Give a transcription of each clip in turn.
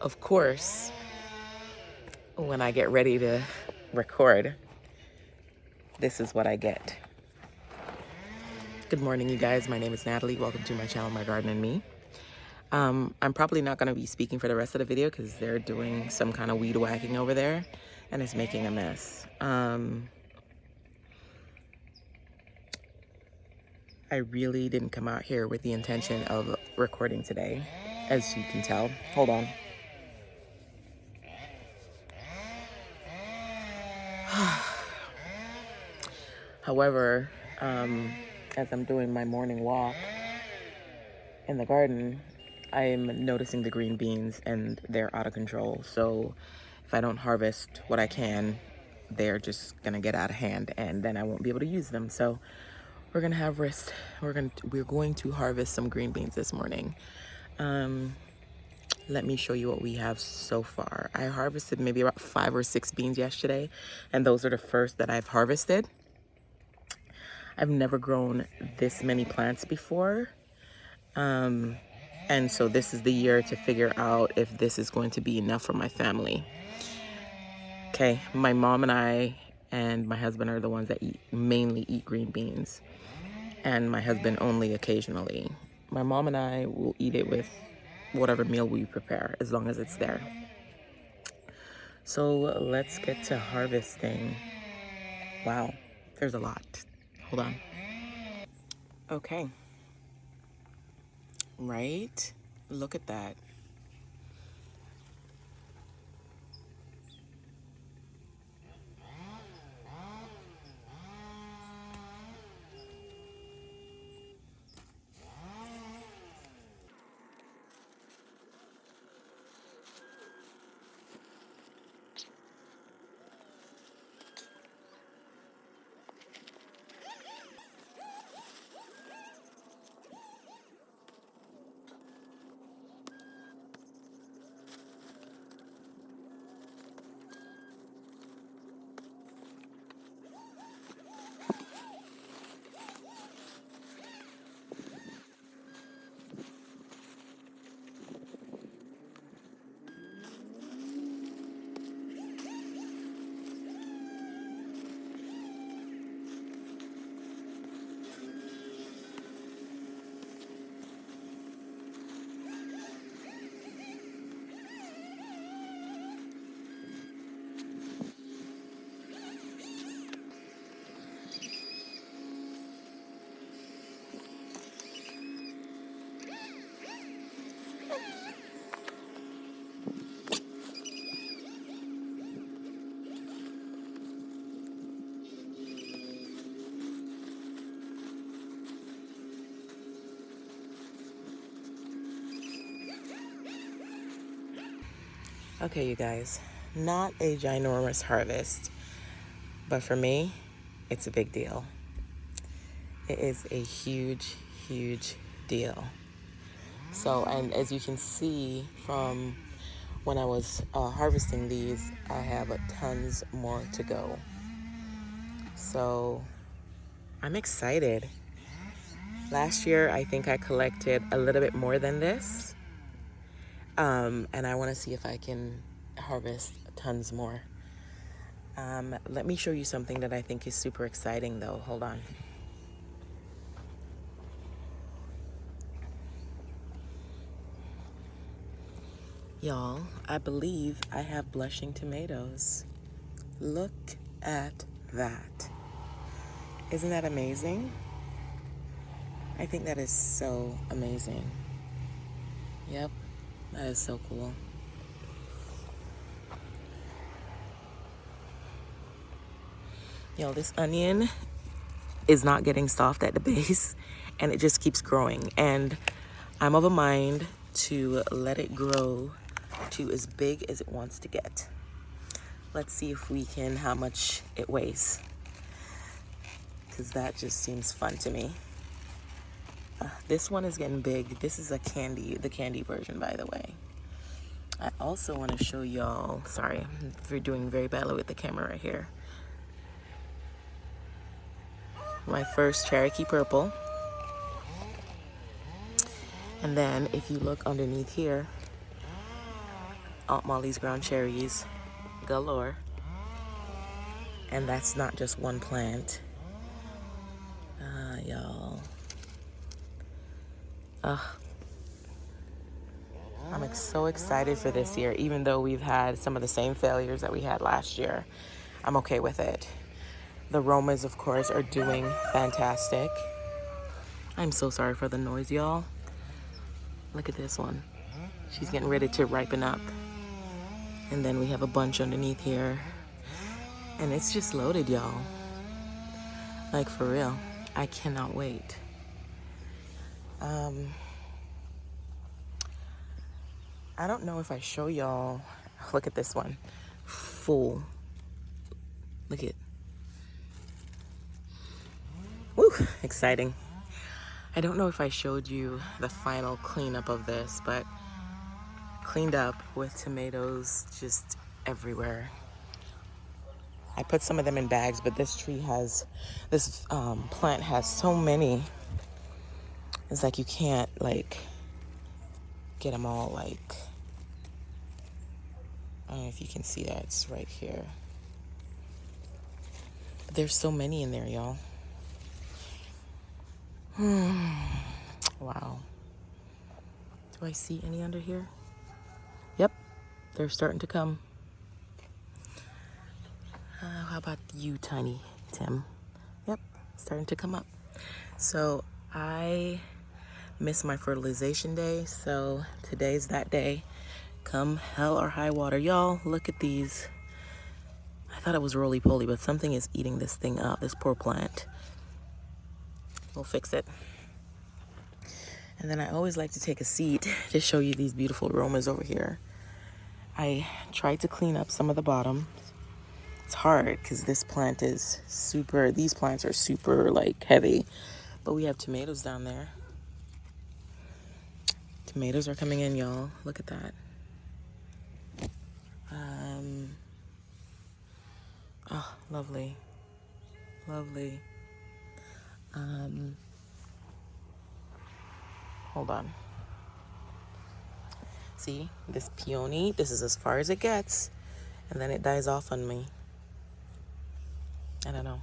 of course, when I get ready to record, this is what I get. Good morning, you guys. My name is Natalie. Welcome to my channel, My Garden and Me. I'm probably not going to be speaking for the rest of the video because they're doing some kind of weed whacking over there and it's making a mess. I really didn't come out here with the intention of recording today, as you can tell. Hold on. However, as I'm doing my morning walk in the garden, I'm noticing the green beans and they're out of control. So if I don't harvest what I can, they're just gonna get out of hand and then I won't be able to use them. So we're gonna have rest. We're going to harvest some green beans this morning. Let me show you what we have so far. I harvested maybe about 5 or 6 beans yesterday, and those are the first that I've harvested. I've never grown this many plants before. And so this is the year to figure out if this is going to be enough for my family. Okay, my mom and I and my husband are the ones that mainly eat green beans. And my husband only occasionally. My mom and I will eat it with whatever meal we prepare, as long as it's there. So let's get to harvesting. Wow, there's a lot. Hold on. Okay. Right? Look at that. Okay, you guys, not a ginormous harvest, but for me, it's a big deal. It is a huge, huge deal. So, and as you can see from when I was harvesting these, I have tons more to go. So, I'm excited. Last year, I think I collected a little bit more than this. And I want to see if I can harvest tons more. Let me show you something that I think is super exciting though. Hold on. Y'all, I believe I have blushing tomatoes. Look at that. Isn't that amazing? I think that is so amazing. Yep, that is so cool. Yo, this onion is not getting soft at the base and it just keeps growing. And I'm of a mind to let it grow to as big as it wants to get. Let's see if we can, how much it weighs. Because that just seems fun to me. This one is getting big. This is the candy version, by the way. I also want to show y'all, sorry, we're doing very badly with the camera right here. My first Cherokee Purple. And then if you look underneath here, Aunt Molly's ground cherries galore. And that's not just one plant. Y'all. I'm so excited for this year, even though we've had some of the same failures that we had last year. I'm okay with it. The Romas, of course, are doing fantastic. I'm so sorry for the noise, y'all. Look at this one. She's getting ready to ripen up. And then we have a bunch underneath here. And it's just loaded, y'all. Like, for real. I cannot wait. I don't know if I show y'all. Look at this one. Full. Look at. Woo, exciting. I don't know if I showed you the final cleanup of this, but cleaned up with tomatoes just everywhere. I put some of them in bags, but this plant has so many. It's like you can't like get them all like, I don't know if you can see that, it's right here. But there's so many in there, y'all. Wow. Do I see any under here? Yep, they're starting to come. How about you, Tiny Tim? Yep, starting to come up. So I missed my fertilization day, so today's that day. Come hell or high water. Y'all, look at these. I thought it was roly-poly, but something is eating this thing up, this poor plant. We'll fix it. And then I always like to take a seat to show you these beautiful aromas over here. I tried to clean up some of the bottom. It's hard because these plants are super like heavy. But we have tomatoes down there. Tomatoes are coming in, y'all. Look at that. Oh, lovely. Lovely. Hold on. See, this peony, this is as far as it gets. And then it dies off on me. I don't know.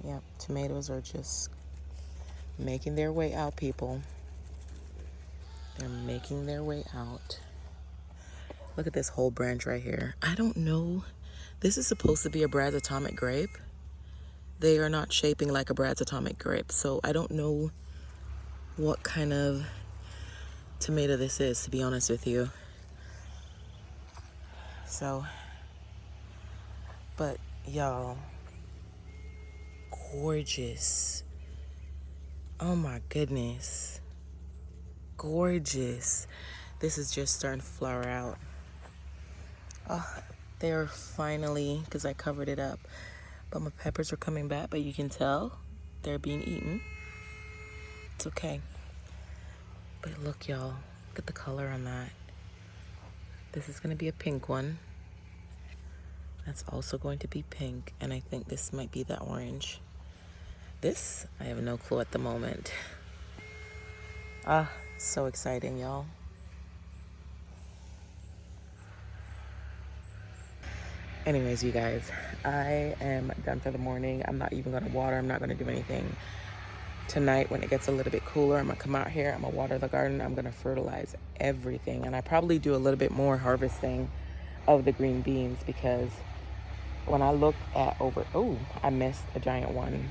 Yep, tomatoes are just making their way out, people. They're making their way out. Look at this whole branch right here. I don't know. This is supposed to be a Brad's Atomic grape. They are not shaping like a Brad's Atomic grape. So I don't know what kind of tomato this is, to be honest with you. So, but y'all, gorgeous. Oh my goodness. Gorgeous. This is just starting to flower out. Oh, they're finally, because I covered it up. But my peppers are coming back, but you can tell they're being eaten. It's okay. But look, y'all, look at the color on that. This is going to be a pink one. That's also going to be pink. And I think this might be the orange. This, I have no clue at the moment. So exciting, y'all. Anyways, you guys, I am done for the morning. I'm not even going to water. I'm not going to do anything. Tonight, when it gets a little bit cooler, I'm going to come out here. I'm going to water the garden. I'm going to fertilize everything. And I probably do a little bit more harvesting of the green beans because when I look at I missed a giant one.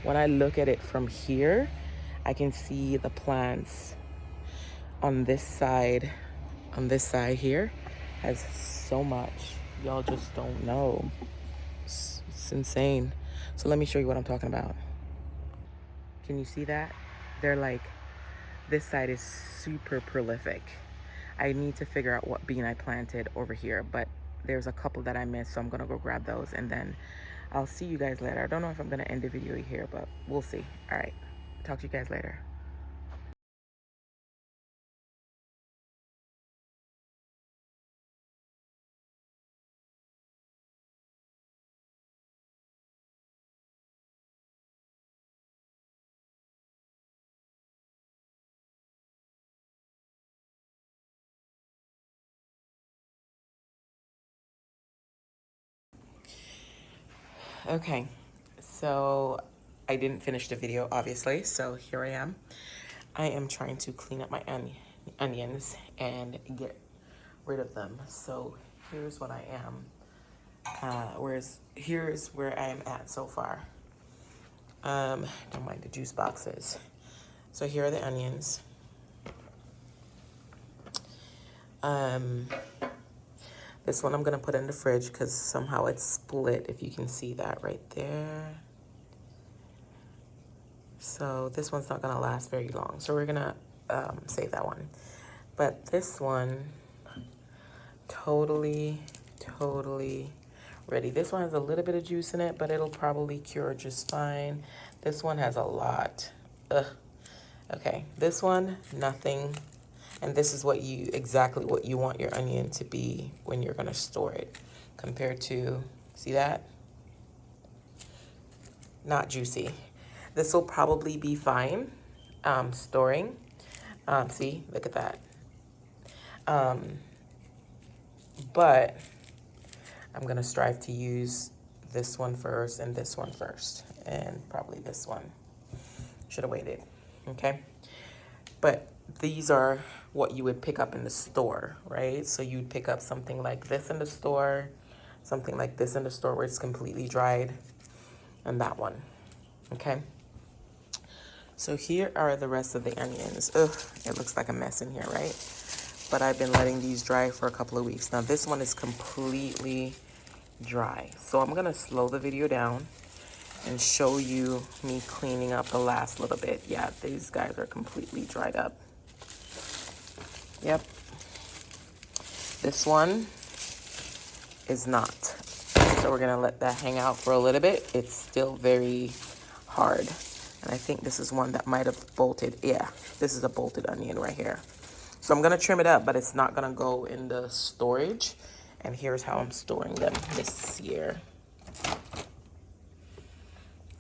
When I look at it from here, I can see the plants on this side here has so much. Y'all just don't know. It's insane. So let me show you what I'm talking about. Can you see that? They're like, this side is super prolific. I need to figure out what bean I planted over here, but there's a couple that I missed, so I'm gonna go grab those and then I'll see you guys later. I don't know if I'm gonna end the video here, but we'll see. All right, talk to you guys later. Okay, so I didn't finish the video, obviously, so here I am. I am trying to clean up my onions and get rid of them. So here's what I am. Here's where I am at so far. Don't mind the juice boxes. So here are the onions. This one I'm gonna put in the fridge because somehow it's split, if you can see that right there. So this one's not gonna last very long. So we're gonna save that one. But this one, totally ready. This one has a little bit of juice in it, but it'll probably cure just fine. This one has a lot. Ugh. Okay, this one, nothing. And this is exactly what you want your onion to be when you're gonna store it. Compared to, see that? Not juicy. This will probably be fine storing. See, look at that. But I'm gonna strive to use this one first and this one first. And probably this one. Should have waited, okay? But these are what you would pick up in the store, right? So you'd pick up something like this in the store, something like this in the store where it's completely dried, and that one, okay? So here are the rest of the onions. Ugh, it looks like a mess in here, right? But I've been letting these dry for a couple of weeks. Now this one is completely dry. So I'm gonna slow the video down and show you me cleaning up the last little bit. Yeah, these guys are completely dried up. Yep. This one is not. So we're gonna let that hang out for a little bit. It's still very hard. And I think this is one that might have bolted. Yeah, this is a bolted onion right here. So I'm gonna trim it up, but it's not gonna go in the storage. And here's how I'm storing them this year.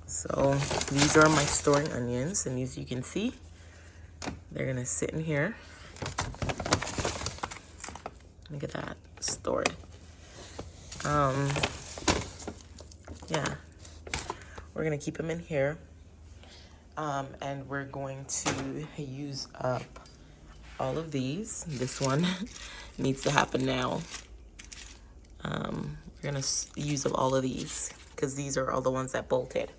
So these are my storing onions, and as you can see, they're gonna sit in here. Look at that, stored. Yeah, we're gonna keep them in here, and we're going to use up all of these. This one needs to happen now. We're gonna use up all of these because these are all the ones that bolted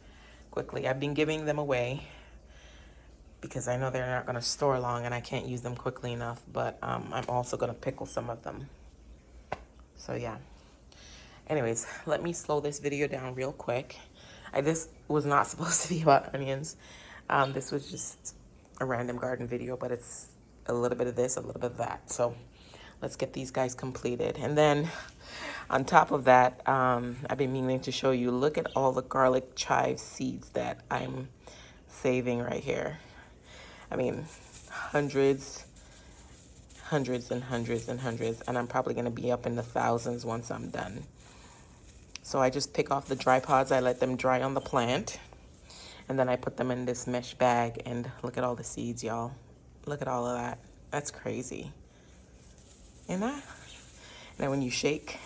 quickly. I've been giving them away because I know they're not gonna store long and I can't use them quickly enough, but I'm also gonna pickle some of them. So yeah. Anyways, let me slow this video down real quick. This was not supposed to be about onions. This was just a random garden video, but it's a little bit of this, a little bit of that. So let's get these guys completed. And then on top of that, I've been meaning to show you, look at all the garlic chive seeds that I'm saving right here. I mean, hundreds and hundreds and hundreds, and I'm probably gonna be up in the thousands once I'm done. So I just pick off the dry pods, I let them dry on the plant, and then I put them in this mesh bag, and look at all the seeds, y'all. Look at all of that. That's crazy. Isn't that? And then when you shake,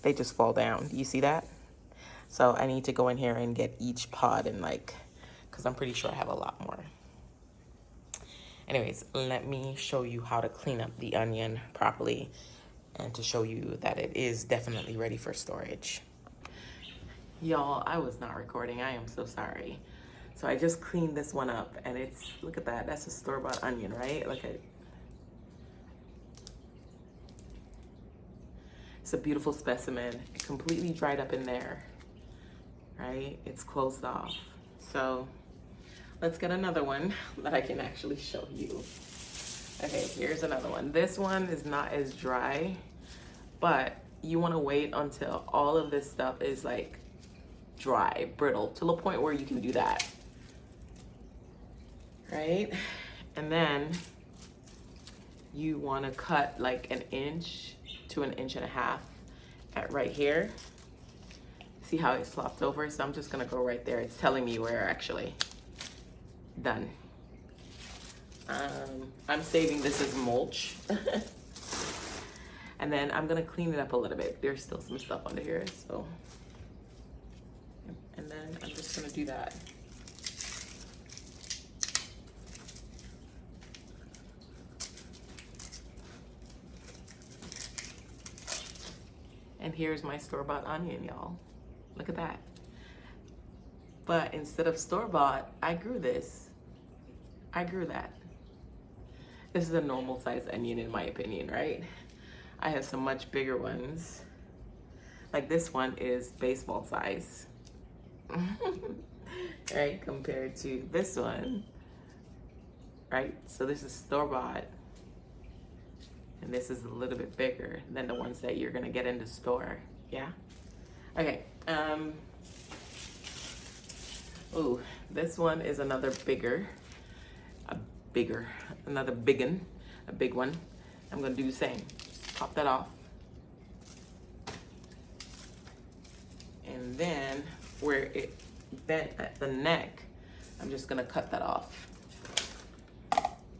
they just fall down. Do you see that? So I need to go in here and get each pod and because I'm pretty sure I have a lot more. Anyways, let me show you how to clean up the onion properly and to show you that it is definitely ready for storage. Y'all, I was not recording. I am so sorry. So I just cleaned this one up, and look at that. That's a store-bought onion, right? Look at It's a beautiful specimen, completely dried up in there, right? It's closed off. So let's get another one that I can actually show you. Okay, here's another one. This one is not as dry, but you want to wait until all of this stuff is dry, brittle, to the point where you can do that, right? And then you want to cut an inch to an inch and a half at right here. See how it flopped over? So I'm just gonna go right there. It's telling me we're actually done. I'm saving this as mulch. And then I'm gonna clean it up a little bit. There's still some stuff under here, so And then I'm just gonna do that. And here's my store-bought onion, y'all. Look at that. But instead of store-bought, I grew this. I grew that. This is a normal size onion in my opinion, right? I have some much bigger ones. Like this one is baseball size. Right, compared to this one. Right, so this is store-bought. And this is a little bit bigger than the ones that you're gonna get in the store. Yeah? Okay. Ooh, this one is another another big one, a big one. I'm gonna do the same. Just pop that off. And then where it bent at the neck, I'm just gonna cut that off.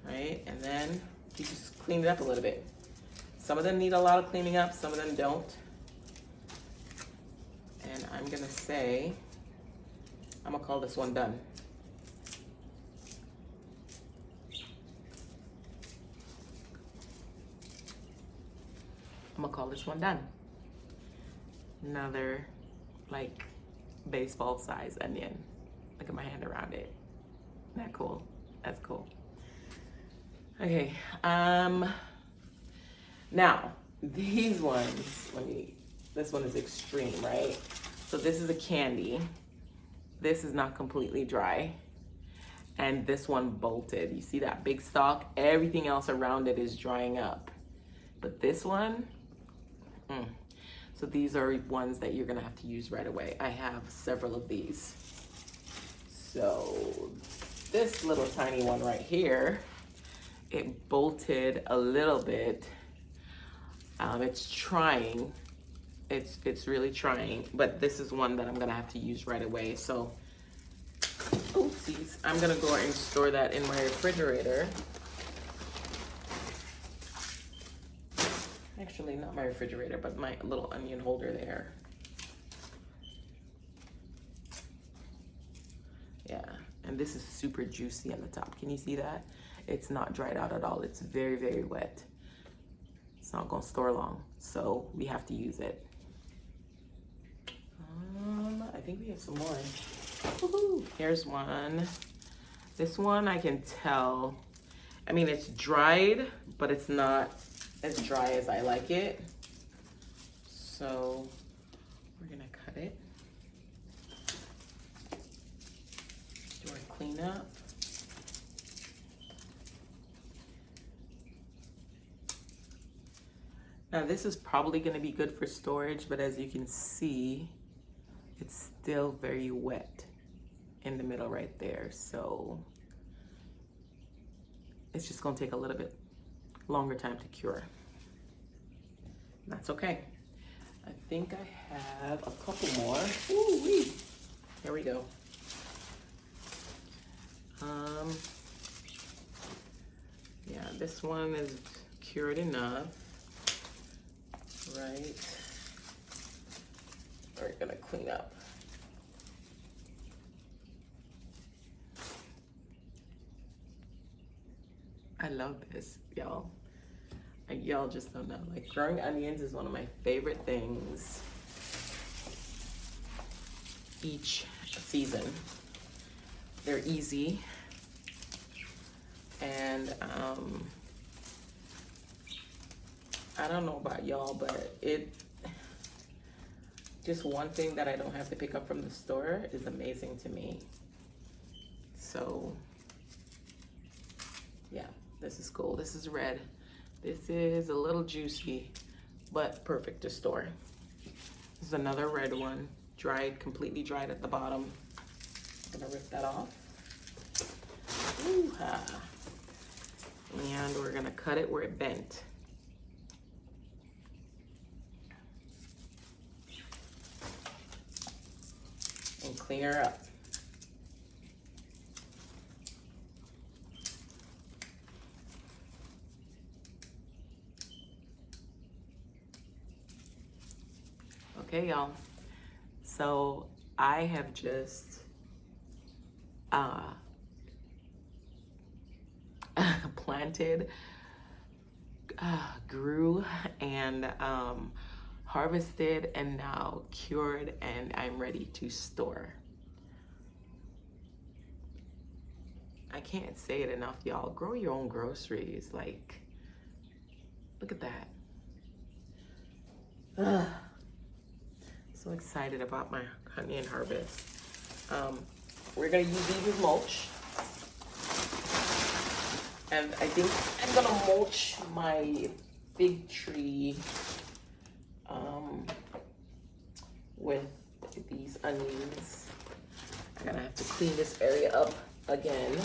Right, and then you just clean it up a little bit. Some of them need a lot of cleaning up, some of them don't. And I'm gonna say, I'm gonna call this one done. I'm gonna call this one done. Another like baseball size onion. Look at my hand around it. Isn't that cool? That's cool. Okay, now these ones, this one is extreme, right? So this is a candy. This is not completely dry. And this one bolted. You see that big stalk? Everything else around it is drying up. But this one, so these are ones that you're gonna have to use right away. I have several of these. So this little tiny one right here, it bolted a little bit. It's trying. It's really trying, but this is one that I'm gonna have to use right away. So, oopsies, I'm gonna go and store that in my refrigerator. Actually, not my refrigerator, but my little onion holder there. Yeah, and this is super juicy on the top. Can you see that? It's not dried out at all. It's very, very wet. It's not gonna store long, so we have to use it. I think we have some more. Woohoo! Here's one. This one I can tell, I mean, it's dried, but it's not as dry as I like it. So we're gonna cut it. Do our cleanup. Now this is probably gonna be good for storage, but as you can see, it's still very wet in the middle right there. So it's just gonna take a little bit longer time to cure. That's okay. I think I have a couple more. Ooh-wee. Here we go. Yeah, this one is cured enough. Right. We're gonna clean up. I love this, y'all. Y'all just don't know. Like, growing onions is one of my favorite things each season. They're easy. And I don't know about y'all, but just one thing that I don't have to pick up from the store is amazing to me. So yeah, this is cool. This is red. This is a little juicy, but perfect to store. This is another red one, dried, completely dried at the bottom. I'm gonna rip that off. Ooh-ha. And we're gonna cut it where it bent. And clean her up. Okay, y'all. So I have just planted, grew, and harvested, and now cured, and I'm ready to store. I can't say it enough, y'all. Grow your own groceries. Like, look at that. So excited about my onion harvest. We're gonna use these as mulch. And I think I'm gonna mulch my fig tree with these onions. I'm gonna have to clean this area up again.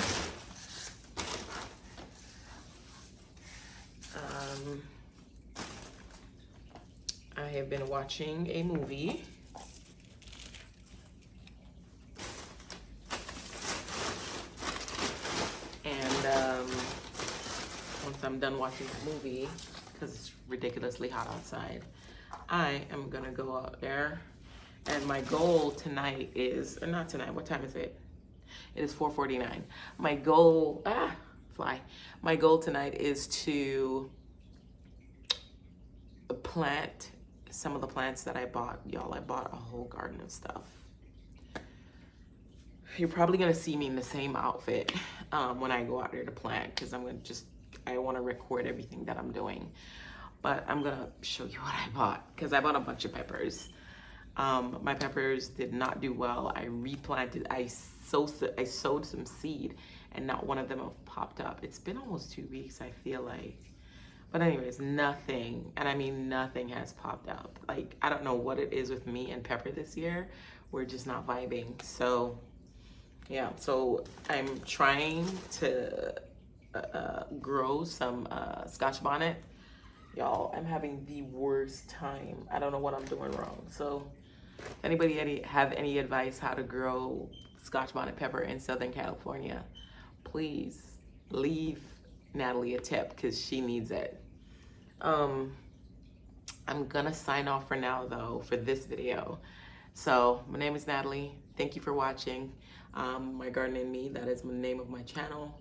I have been watching a movie. And once I'm done watching the movie, because it's ridiculously hot outside, I am gonna go out there. And my goal tonight is, or not tonight, what time is it? It is 4:49. My goal, my goal tonight is to plant some of the plants that I bought. Y'all, I bought a whole garden of stuff. You're probably gonna see me in the same outfit when I go out there to plant, because I wanna record everything that I'm doing. But I'm gonna show you what I bought, because I bought a bunch of peppers. My peppers did not do well. I replanted, I sowed some seed, and not one of them have popped up. It's been almost 2 weeks, I feel like. But anyways, nothing, and I mean nothing has popped up. Like, I don't know what it is with me and pepper this year. We're just not vibing. So yeah, so I'm trying to grow some Scotch bonnet. Y'all, I'm having the worst time. I don't know what I'm doing wrong. So if anybody have any advice how to grow Scotch bonnet pepper in Southern California, please leave Natalie a tip, because she needs it. I'm gonna sign off for now though, for this video. So my name is Natalie. Thank you for watching My Garden and Me. That is the name of my channel.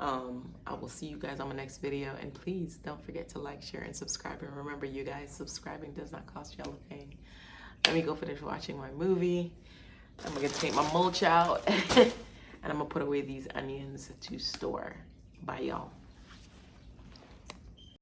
I will see you guys on my next video, and please don't forget to like, share, and subscribe. And remember, you guys, subscribing does not cost y'all a thing. Let me go finish watching my movie. I'm gonna take my mulch out and I'm gonna put away these onions to store. Bye, y'all.